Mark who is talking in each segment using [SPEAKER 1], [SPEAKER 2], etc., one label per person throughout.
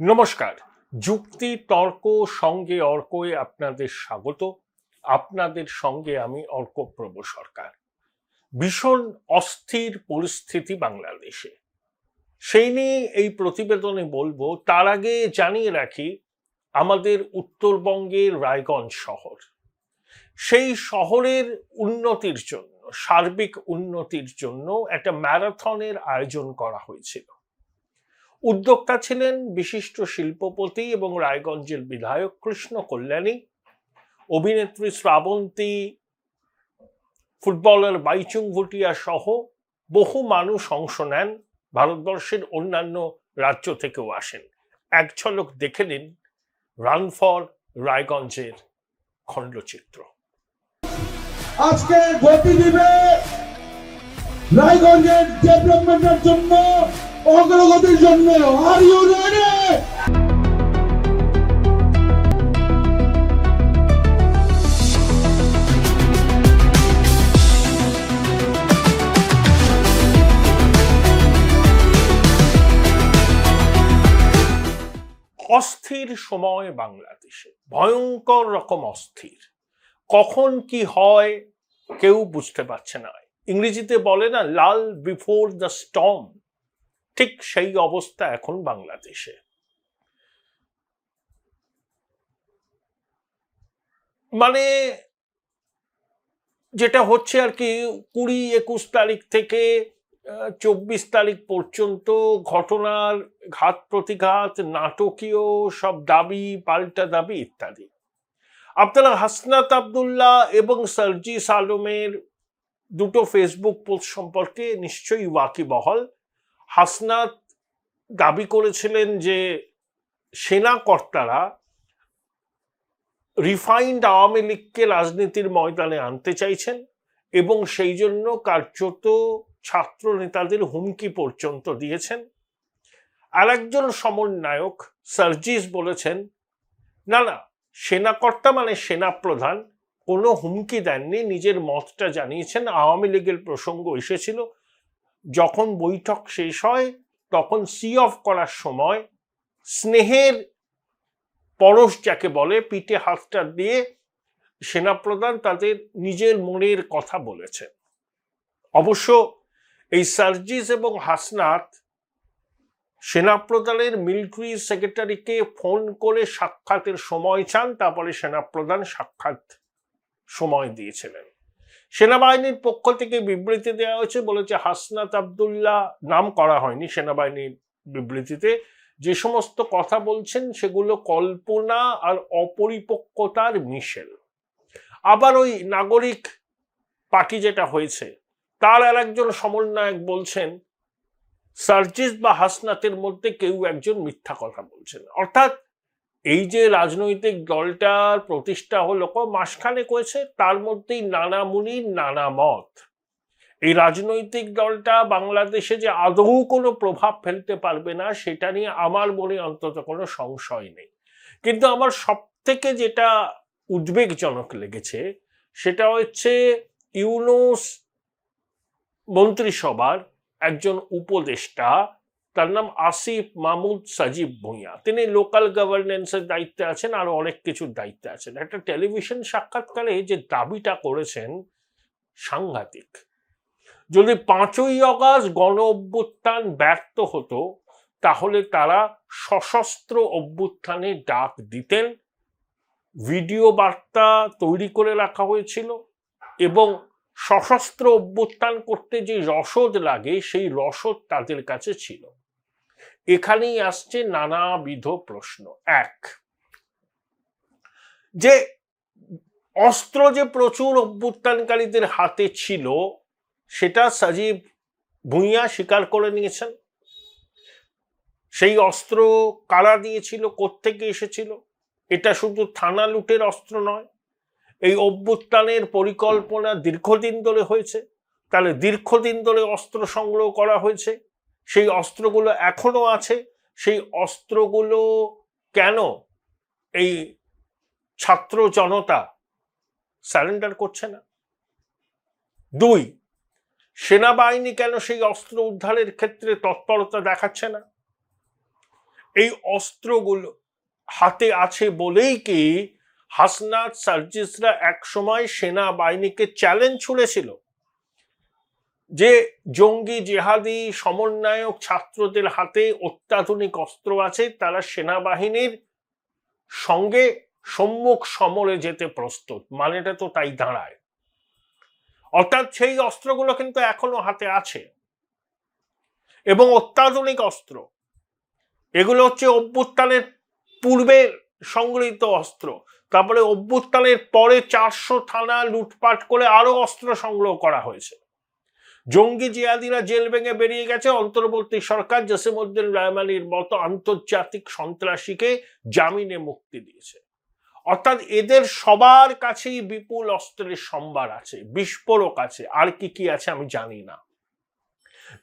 [SPEAKER 1] নমস্কার। যুক্তি তর্ক সঙ্গে অর্কয়ে আপনাদের স্বাগত। আপনাদের সঙ্গে আমি অর্কপ্রভ সরকার। ভীষণ অস্থির পরিস্থিতি বাংলাদেশে, সেই নিয়ে এই প্রতিবেদনে বলবো। তার আগে জানিয়ে রাখি, আমাদের উত্তরবঙ্গের রায়গঞ্জ শহর, সেই শহরের উন্নতির জন্য, সার্বিক উন্নতির জন্য একটা ম্যারাথনের আয়োজন করা হয়েছিল। উদ্যোক্তা ছিলেন বিশিষ্ট শিল্পপতি এবং রায়গঞ্জের বিধায়ক কৃষ্ণ কল্যাণী, অভিনেত্রী শ্রাবন্তী, ফুটবলার বাইচুং ভুটিয়া সহ বহু মানুষ অংশ নেন। ভারতবর্ষের অন্যান্য রাজ্য থেকেও আসেন। এক ঝলক দেখে নিন রান ফর রায়গঞ্জের খণ্ডচিত্র।
[SPEAKER 2] আজকে গতি দিবে রায়গঞ্জের ডেভেলপমেন্টের জন্য, অগ্রগতির জন্য। Are you ready?
[SPEAKER 1] অস্থির সময় বাংলাদেশে, ভয়ঙ্কর রকম অস্থির। কখন কি হয় কেউ বুঝতে পারছে না। ইংরেজিতে বলে না, লাল বিফোর দ্য স্টর্ম। ঠিক সেই অবস্থা এখন বাংলাদেশে। মানে যেটা হচ্ছে আর কি, 20-21 তারিখ থেকে 24 তারিখ পর্যন্ত ঘটনার ঘাত প্রতিঘাত, নাটকীয় সব দাবি পাল্টা দাবি ইত্যাদি। আপনারা হাসনাত আবদুল্লাহ এবং সার্জিস আলমের দুটো ফেসবুক পোস্ট সম্পর্কে নিশ্চয়ই ওয়াকিবহাল। হাসনাত দাবি করেছিলেন যে সেনা কর্তারা রিফাইন্ড আওয়ামী লীগকে রাজনীতির ময়দানে আনতে চাইছেন এবং সেই জন্য কার্যত ছাত্র নেতাদের হুমকি পর্যন্ত দিয়েছেন। আর একজন সমন্বয়ক সার্জিস বলেছেন, না না, সেনাকর্তা মানে সেনাপ্রধান কোনো হুমকি দেননি, নিজের মতটা জানিয়েছেন। আওয়ামী লীগের প্রসঙ্গ এসেছিল, যখন বৈঠক শেষ হয় তখন সি অফ করার সময় স্নেহের পরশ যাকে বলে, পিঠে হাতটা দিয়ে সেনাপ্রধান তাদের নিজের মনের কথা বলেছেন। অবশ্য এই সার্জিস এবং হাসনাত সেনাপ্রধানের মিলিটারি সেক্রেটারিকে ফোন করে সাক্ষাতের সময় চান, তারপরে সেনাপ্রধান সাক্ষাৎ সময় দিয়েছিলেন। সেনাবাহিনীর পক্ষ থেকে বিবৃতি দেওয়া হয়েছে, বলেছে হাসনাত আবদুল্লাহ, নাম করা হয়নি সেনাবাহিনীর বিবৃতিতে, যে সমস্ত কথা বলছেন সেগুলো কল্পনা আর অপরিপক্কতার মিশেল। আবার ওই নাগরিক পার্টি যেটা হয়েছে, তার আর একজন সমন্বয়ক বলছেন সার্জিস বা হাসনাতের মধ্যে কেউ একজন মিথ্যা কথা বলছেন। অর্থাৎ এই যে রাজনৈতিক দলটার প্রতিষ্ঠা হলো মাসখানেক হয়েছে, তার মধ্যেই নানা মুনির নানা মত। এই রাজনৈতিক দলটা বাংলাদেশে যে আদৌ কোনো প্রভাব ফেলতে পারবে না, সেটা নিয়ে আমার মনে অন্তত কোনো সংশয় নেই। কিন্তু আমার সব থেকে যেটা উদ্বেগজনক লেগেছে সেটা হচ্ছে ইউনূস মন্ত্রিসভার একজন উপদেষ্টা, তার নাম আসিফ মাহমুদ সাজিব ভুঁইয়া। তিনি লোকাল গভর্নেন্সের দায়িত্বে আছেন, আরো অনেক কিছুর দায়িত্বে আছেন। একটা টেলিভিশন সাক্ষাৎকারে যে দাবিটা করেছেন সাংঘাতিক। যদি 5ই অগাস্ট গণ অভ্যুত্থান ব্যর্থ হতো, তাহলে তারা সশস্ত্র অভ্যুত্থানের ডাক দিতেন। ভিডিও বার্তা তৈরি করে রাখা হয়েছিল এবং সশস্ত্র অভ্যুত্থান করতে যে রসদ লাগে, সেই রসদ তাদের কাছে ছিল। এখানেই আসছে নানাবিধ প্রশ্ন। এক, যে অস্ত্র যে প্রচুর অভ্যুত্থানকারীদের হাতে ছিল, সেটা সাজিব ভুঁইয়া স্বীকার করে নিয়েছেন। সেই অস্ত্র কারা দিয়েছিল, কোত্থেকে এসেছিল? এটা শুধু থানা লুটের অস্ত্র নয়, এই অভ্যুত্থানের পরিকল্পনা দীর্ঘদিন ধরে হয়েছে। তাহলে দীর্ঘদিন ধরে অস্ত্র সংগ্রহ করা হয়েছে, সেই অস্ত্রগুলো এখনো আছে। সেই অস্ত্রগুলো কেন এই ছাত্র জনতা সারেন্ডার করছে না? 2, সেনাবাহিনী কেন সেই অস্ত্র উদ্ধারের ক্ষেত্রে তৎপরতা দেখাচ্ছে না? এই অস্ত্রগুলো হাতে আছে বলেই কি হাসনাত সার্জিসরা একসময় সেনাবাহিনীকে চ্যালেঞ্জ ছুড়েছিল যে জঙ্গি জেহাদি সমন্বয়ক ছাত্রদের হাতে অত্যাধুনিক অস্ত্র আছে, তারা সেনাবাহিনীর সঙ্গে সম্মুখ সমরে যেতে প্রস্তুত। মানেটা তো তাই দাঁড়ায়। অর্থাৎ সেই অস্ত্রগুলো কিন্তু এখনো হাতে আছে এবং অত্যাধুনিক অস্ত্র। এগুলো হচ্ছে অভ্যুত্থানের পূর্বে সংগৃহীত অস্ত্র। তারপরে অভ্যুত্থানের পরে 400 থানা লুটপাট করে আরো অস্ত্র সংগ্রহ করা হয়েছে। জঙ্গি জিহাদিরা জেল ভেঙে বেরিয়ে গেছে, অন্তর্বর্তী সরকার জসিমউদ্দিন রহমানির মতো আন্তর্জাতিক সন্ত্রাসীকে জামিনে মুক্তি দিয়েছে। অর্থাৎ এদের সবার কাছেই বিপুল অস্ত্রের সম্ভার আছে, বিস্ফোরক আছে, আর কি কি আছে আমি জানি না।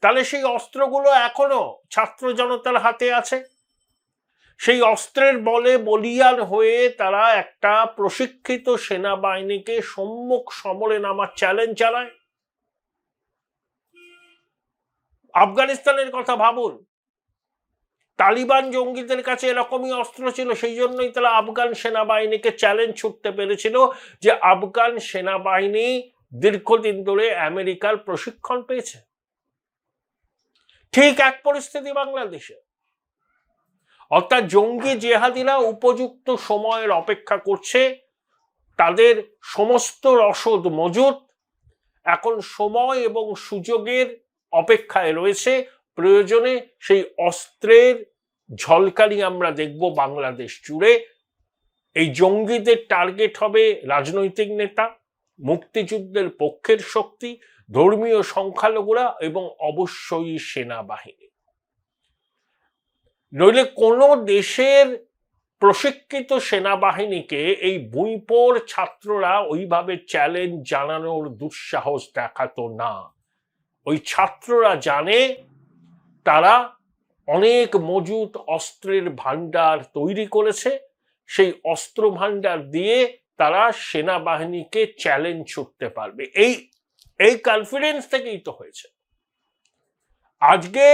[SPEAKER 1] তাহলে সেই অস্ত্রগুলো এখনো ছাত্র জনতার হাতে আছে। সেই অস্ত্রের বলে বলিয়ান হয়ে তারা একটা প্রশিক্ষিত সেনাবাহিনীকে সম্মুখ সমরে নামার চ্যালেঞ্জ চালায়। আফগানিস্তানের কথা ভাবুন, তালিবান জঙ্গিদের কাছে এরকমই অস্ত্র ছিল, সেই জন্যই তারা আফগান সেনাবাহিনীকে চ্যালেঞ্জ ছুটতে পেরেছিল যে আফগান সেনাবাহিনী দীর্ঘদিন ধরে আমেরিকার প্রশিক্ষণ পেয়েছে। ঠিক এক পরিস্থিতি বাংলাদেশে। অর্থাৎ জঙ্গি জেহাদিরা উপযুক্ত সময়ের অপেক্ষা করছে, তাদের সমস্ত রসদ মজুদ, এখন সময় এবং সুযোগের অপেক্ষায় রয়েছে। প্রয়োজনে সেই অস্ত্রের ঝলকানি আমরা দেখব বাংলাদেশ জুড়ে। এই জঙ্গিদের টার্গেট হবে রাজনৈতিক নেতা, মুক্তিযুদ্ধের পক্ষের শক্তি, ধর্মীয় সংখ্যালঘুরা এবং অবশ্যই সেনাবাহিনী। নইলে কোনো দেশের প্রশিক্ষিত সেনাবাহিনীকে এই ভুঁইপোর ছাত্ররা ওইভাবে চ্যালেঞ্জ জানানোর দুঃসাহস দেখাতো না। ওই ছাত্ররা জানে তারা অনেক মজুত অস্ত্রের ভান্ডার তৈরি করেছে, সেই অস্ত্র ভান্ডার দিয়ে তারা সেনাবাহিনীকে চ্যালেঞ্জ ছুটতে পারবে। এই কনফিডেন্স থেকেই তো হয়েছে। আজকে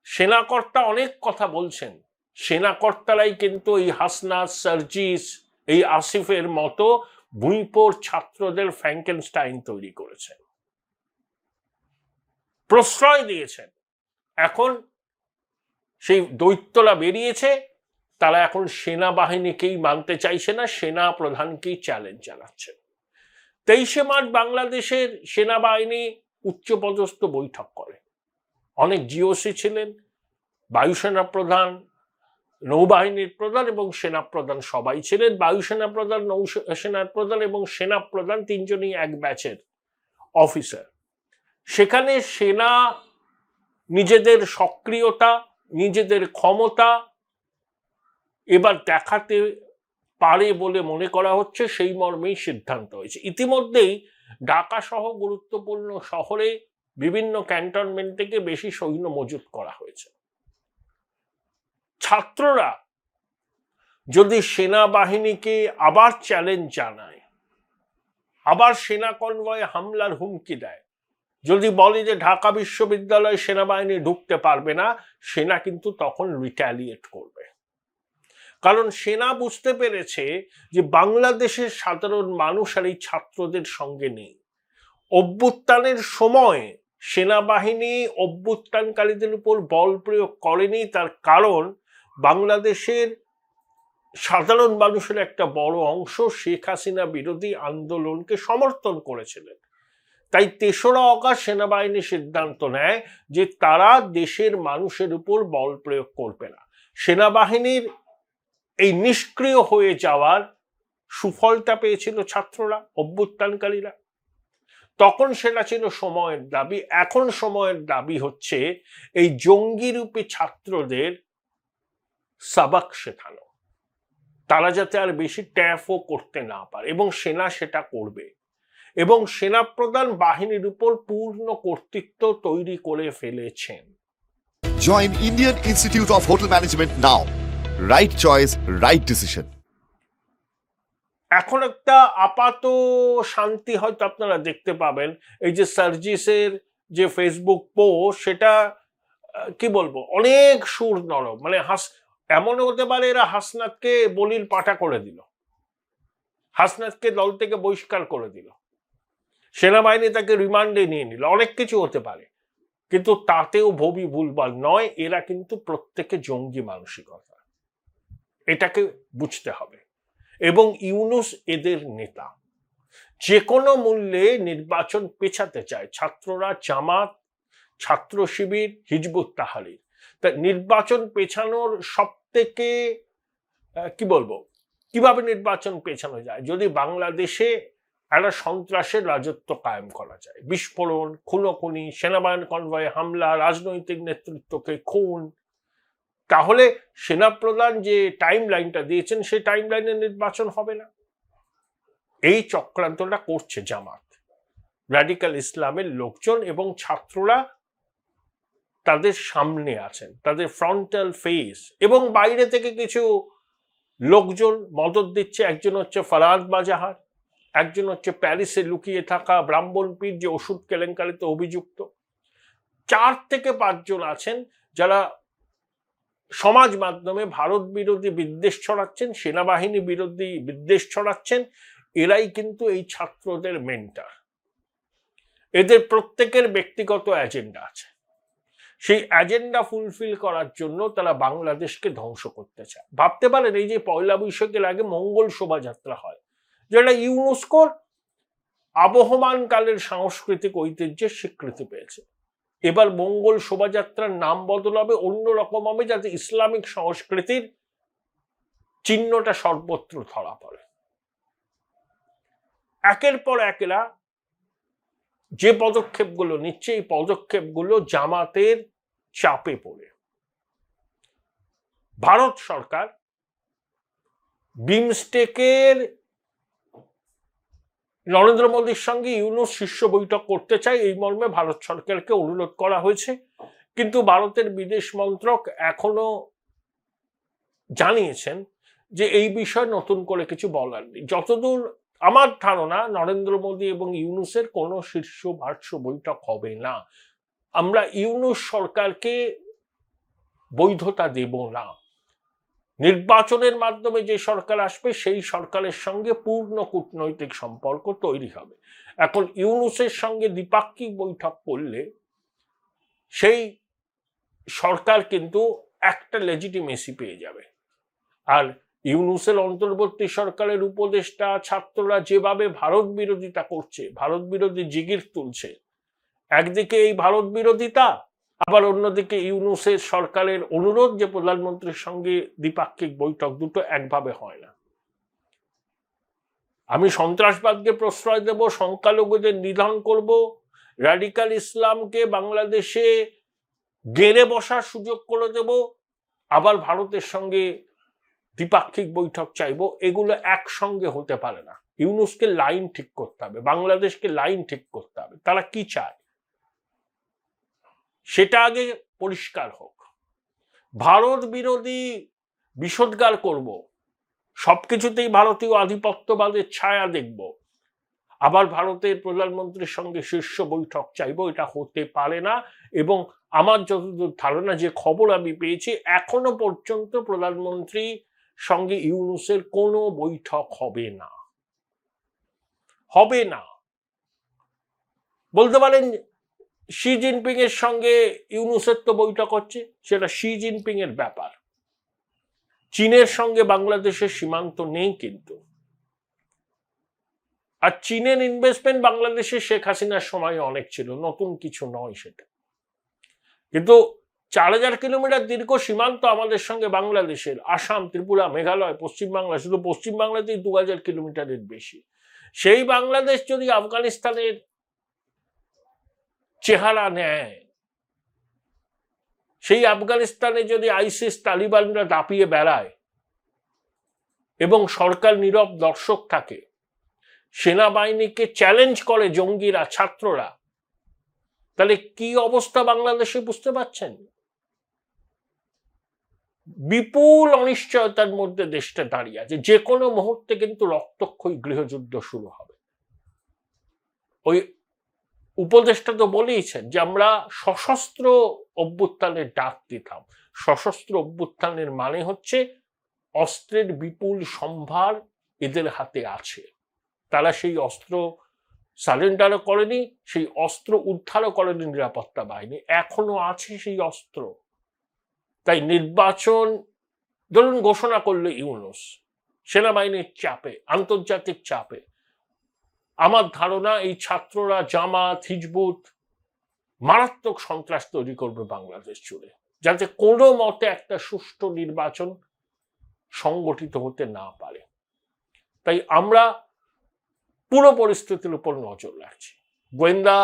[SPEAKER 1] সেনাকর্তা অনেক কথা বলছেন, সেনাকর্তারাই কিন্তু এই হাসনাত সার্জিস, এই আসিফের মতো ভুঁইপোর ছাত্রদের ফ্র্যাঙ্কেনস্টাইন তৈরি করেছেন, প্রশ্রয় দিয়েছেন। এখন সেই দৈত্যরা বেরিয়েছে, তারা এখন সেনাবাহিনীকেই মানতে চাইছে না, সেনা প্রধানকেই চ্যালেঞ্জ জানাচ্ছে। 23শে মার্চ বাংলাদেশের সেনাবাহিনী উচ্চপদস্থ বৈঠক করে। অনেক জিওসি ছিলেন, বায়ুসেনা প্রধান, নৌবাহিনীর প্রধান এবং সেনা প্রধান সবাই ছিলেন। বায়ুসেনা প্রধান, নৌসেনার প্রধান এবং সেনা প্রধান তিনজনই এক ব্যাচের অফিসার। সেখানে সেনা নিজেদের সক্রিয়তা, নিজেদের ক্ষমতা এবার দেখাতে পারে বলে মনে করা হচ্ছে, সেই মর্মেই সিদ্ধান্ত হয়েছে। ইতিমধ্যেই ঢাকা সহ গুরুত্বপূর্ণ শহরে বিভিন্ন ক্যান্টনমেন্ট থেকে বেশি সৈন্য মজুত করা হয়েছে। ছাত্ররা যদি সেনাবাহিনীকে আবার চ্যালেঞ্জ জানায়, আবার সেনা কনভয়ে হামলার হুমকি দেয়, যদি বলে যে ঢাকা বিশ্ববিদ্যালয়ে সেনাবাহিনী ঢুকতে পারবে না, সেনা কিন্তু তখন রিট্যালিয়েট করবে। কারণ সেনা বুঝতে পেরেছে যে বাংলাদেশের সাধারণ মানুষ আর এই ছাত্রদের সঙ্গে নেই। অভ্যুত্থানের সময় সেনাবাহিনী অভ্যুত্থানকারীদের উপর বল প্রয়োগ করেনি, তার কারণ বাংলাদেশের সাধারণ মানুষের একটা বড় অংশ শেখ হাসিনা বিরোধী আন্দোলনকে সমর্থন করেছিলেন। তাই 3রা অগাস্ট সেনাবাহিনী সিদ্ধান্ত নেয় যে তারা দেশের মানুষের উপর বল প্রয়োগ করবে না। সেনাবাহিনীর এই নিষ্ক্রিয় হয়ে যাওয়ার সুফলটা পেয়েছিল ছাত্ররা, অভ্যুত্থানকারীরা। তখন সেটা ছিল সময়ের দাবি। এখন সময়ের দাবি হচ্ছে এই জঙ্গি রূপী ছাত্রদের সাবাক শেখানো, তারা যাতে আর বেশি ট্যাফও করতে না পারে, এবং সেনা সেটা করবে। এবং সেনাপ্রধান বাহিনীর উপর পূর্ণ কর্তৃত্ব তৈরি করে ফেলেছেন।
[SPEAKER 3] Join Indian Institute of Hotel Management now. Right choice, right decision.
[SPEAKER 1] এখন একটা আপাত শান্তি হয়তো আপনারা দেখতে পাবেন। এই যে সার্জিসের যে ফেসবুক পোস্ট, সেটা কি বলবো, অনেক সুর নরম। মানে এমনও হতে পারে এরা হাসনাতকে বলির পাঠা করে দিল, হাসনাতকে দল থেকে বহিষ্কার করে দিল, সেনাবাহিনী তাকে রিমান্ডে নিয়ে নিল, অনেক কিছু হতে পারে। কিন্তু তাতেও ভবি ভুলভাল নয়, এরা কিন্তু প্রত্যেকে জঙ্গি মানসিকতা, এটাকে বুঝতে হবে। এবং ইউনূস এদের নেতা, যে কোনো মূল্যে নির্বাচন পেছাতে চায়। ছাত্ররা, জামাত, ছাত্র শিবির, হিজবুত তাহরির, তা নির্বাচন পেছানোর সব থেকে কি বলবো, কিভাবে নির্বাচন পেছানো যায়, যদি বাংলাদেশে একটা সন্ত্রাসের রাজত্ব কায়েম করা যায়, বিস্ফোরণ, খুনোখুনি, সেনাবাহিনী কনভয়ে হামলা, রাজনৈতিক নেতৃত্বকে খুন, তাহলে সেনাপ্রধান যে টাইম লাইনটা দিয়েছেন সেই টাইম লাইনে নির্বাচন হবে না। এই চক্রান্তটা করছে জামাত, রাডিকাল ইসলামের লোকজন, এবং ছাত্ররা তাদের সামনে আছেন, তাদের ফ্রন্টাল ফেস, এবং বাইরে থেকে কিছু লোকজন মদত দিচ্ছে। একজন হচ্ছে ফরাদ বাজাহার, একজন হচ্ছে প্যারিসে লুকিয়ে থাকা ব্রাহ্মণপীর যে ওষুধ কেলেঙ্কারিতে অভিযুক্ত। 4 থেকে 5 জন আছেন যারা সমাজ মাধ্যমে ভারত বিরোধী বিদ্বেষ ছড়াচ্ছেন, সেনাবাহিনী বিরোধী বিদ্বেষ ছড়াচ্ছেন। এরাই কিন্তু এই ছাত্রদের মেন্টর। এদের প্রত্যেকের ব্যক্তিগত এজেন্ডা আছে, সেই এজেন্ডা ফুলফিল করার জন্য তারা বাংলাদেশকে ধ্বংস করতে চায়। ভাবতে পারেন, এই যে পয়লা বৈশাখের আগে মঙ্গল শোভাযাত্রা হয়, যেটা ইউনেস্কোর আবহমান কালের সাংস্কৃতিক ঐতিহ্যের স্বীকৃতি পেয়েছে, এবার মঙ্গল শোভাযাত্রার নাম বদল হবে, অন্যরকম হবে, যাতে ইসলামিক সংস্কৃতির চিহ্নটা সর্বত্র ধরা পড়ে। একের পর একেরা যে পদক্ষেপগুলো নিচ্ছে, এই পদক্ষেপগুলো জামাতের চাপে পড়ে। ভারত সরকার বিমস্টেকের নরেন্দ্র মোদীর সঙ্গে ইউনূস শীর্ষ বৈঠক করতে চায়, এই মর্মে ভারত সরকারকে অনুরোধ করা হয়েছে। কিন্তু ভারতের বিদেশ মন্ত্রক এখনো জানিয়েছেন যে এই বিষয়ে নতুন করে কিছু বলার নেই। যতদূর আমার ধারণা, নরেন্দ্র মোদী এবং ইউনূসের কোনো শীর্ষ ভার্চ্য বৈঠক হবে না। আমরা ইউনূস সরকারকে বৈধতা দেব না। নির্বাচনের মাধ্যমে যে সরকার আসবে সেই সরকারের সঙ্গে পূর্ণ কূটনৈতিক সম্পর্ক তৈরি হবে। এখন ইউনূসের সঙ্গে দ্বিপাক্ষিক বৈঠক করলে সেই সরকার কিন্তু একটা লেজিটিমেসি পেয়ে যাবে। আর ইউনূসের অন্তর্বর্তী সরকারের উপদেষ্টা, ছাত্ররা যেভাবে ভারত বিরোধিতা করছে, ভারত বিরোধী জিগির তুলছে, একদিকে এই ভারত বিরোধিতা, আবার অন্যদিকে ইউনূসের সরকারের অনুরোধ যে প্রধানমন্ত্রীর সঙ্গে দ্বিপাক্ষিক বৈঠক, দুটো একভাবে হয় না। আমি সন্ত্রাসবাদকে প্রশ্রয় দেব, সংখ্যালঘুদের নিধন করব, রাডিকাল ইসলামকে বাংলাদেশে গেড়ে বসার সুযোগ করে দেব, আবার ভারতের সঙ্গে দ্বিপাক্ষিক বৈঠক চাইবো, এগুলো একসঙ্গে হতে পারে না। ইউনূসকে লাইন ঠিক করতে হবে, বাংলাদেশকে লাইন ঠিক করতে হবে, তারা কি চায় সেটা আগে পরিষ্কার হোক। ভারত বিরোধী বিষোদ্গার করব, সবকিছুতেই ভারতীয় আধিপত্যবাদের ছায়া দেখব, আবার ভারতের প্রধানমন্ত্রীর সঙ্গে শীর্ষ বৈঠক চাইবো, এটা হতে পারে না। এবং আমার যতদূর ধারণা, যে খবর আমি পেয়েছি, এখনো পর্যন্ত প্রধানমন্ত্রী সঙ্গে ইউনূসের কোনো বৈঠক হবে না, হবে না। বলতে পারেন শি জিনপিং এর সঙ্গে ইউনূসের তো বৈঠক হচ্ছে, সেটা শি জিনপিং এর ব্যাপার। চীনের সঙ্গে বাংলাদেশের সীমান্ত নেই কিন্তু, আর চীনের ইনভেস্টমেন্ট বাংলাদেশে শেখ হাসিনার সময় অনেক ছিল, নতুন কিছু নয় সেটা। কিন্তু 4000 কিলোমিটার দীর্ঘ সীমান্ত আমাদের সঙ্গে বাংলাদেশের, আসাম, ত্রিপুরা, মেঘালয়, পশ্চিমবাংলা, শুধু পশ্চিমবাংলাতেই 2000 কিলোমিটারের বেশি। সেই বাংলাদেশ যদি আফগানিস্তানের চেহারা নেয়, সেই আফগানিস্তানে যদি আইসিস, তালিবানরা দাপিয়ে বেড়ায় এবং সরকার নীরব দর্শক থাকে, সেনাবাহিনীকে চ্যালেঞ্জ করে জঙ্গিরা, ছাত্ররা, তাহলে কি অবস্থা বাংলাদেশে বুঝতে পারছেন? বিপুল অনিশ্চয়তার মধ্যে দেশটা দাঁড়িয়ে আছে। যে কোনো মুহূর্তে কিন্তু রক্তক্ষয়ী গৃহযুদ্ধ শুরু হবে। ওই উপদেষ্টা তো বলেইছেন যে আমরা সশস্ত্র অভ্যুত্থানের ডাক দিতাম। সশস্ত্র অভ্যুত্থানের মানে হচ্ছে অস্ত্রের বিপুল সম্ভার এদের হাতে আছে, তারা সেই অস্ত্র সারেন্ডারও করেনি, সেই অস্ত্র উদ্ধারও করেনি নিরাপত্তা বাহিনী, এখনো আছে সেই অস্ত্র। তাই নির্বাচন ধরুন ঘোষণা করলো ইউনূস, সেনাবাহিনীর চাপে, আন্তর্জাতিক চাপে, আমার ধারণা এই ছাত্ররা জামাত হিজবুত মারাত্মক সন্ত্রাস তৈরি করবে বাংলাদেশ জুড়ে, যাতে কোনো মতে একটা সুষ্ঠু নির্বাচন সংগঠিত হতে না পারে। তাই আমরা পুরো পরিস্থিতির উপর নজর রাখছি, গোয়েন্দা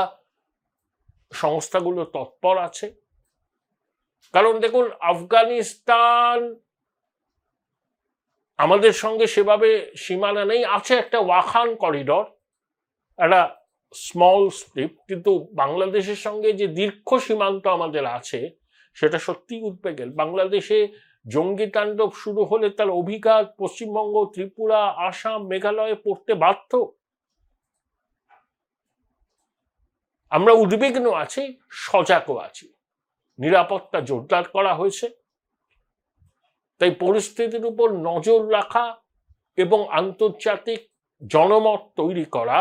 [SPEAKER 1] সংস্থাগুলো তৎপর আছে। কারণ দেখুন, আফগানিস্তান আমাদের সঙ্গে সেভাবে সীমানা নেই, আছে একটা ওয়াখান করিডর, একটা স্মল স্ট্রিপ, কিন্তু বাংলাদেশের সঙ্গে যে দীর্ঘ সীমান্ত আমাদের আছে সেটা সত্যি উদ্বেগের। বাংলাদেশে জঙ্গি তাণ্ডব শুরু হলে তার অভিঘাত পশ্চিমবঙ্গ, ত্রিপুরা, আসাম, মেঘালয়ে পড়তে বাধ্য। আমরা উদ্বিগ্ন আছি, সজাগও আছি, নিরাপত্তা জোরদার করা হয়েছে। তাই পরিস্থিতির উপর নজর রাখা এবং আন্তর্জাতিক জনমত তৈরি করা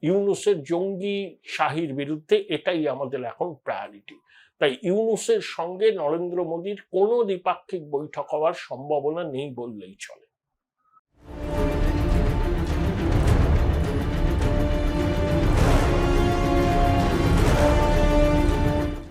[SPEAKER 1] ইউনূসের জঙ্গি শাহির বিরুদ্ধে, এটাই আমাদের এখন প্রায়োরিটি। তাই ইউনূসের সঙ্গে নরেন্দ্র মোদীর কোনো দ্বিপাক্ষিক বৈঠক হওয়ার সম্ভাবনা নেই বললেই চলে।